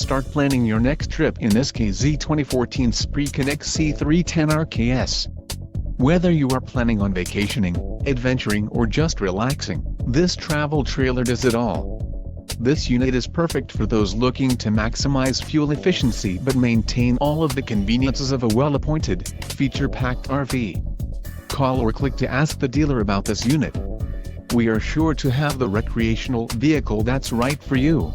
start planning your next trip in this KZ 2014 Spec C310RKS. Whether you are planning on vacationing, adventuring or just relaxing, this travel trailer does it all. This unit is perfect for those looking to maximize fuel efficiency but maintain all of the conveniences of a well-appointed, feature-packed RV. Call or click to ask the dealer about this unit. We are sure to have the recreational vehicle that's right for you.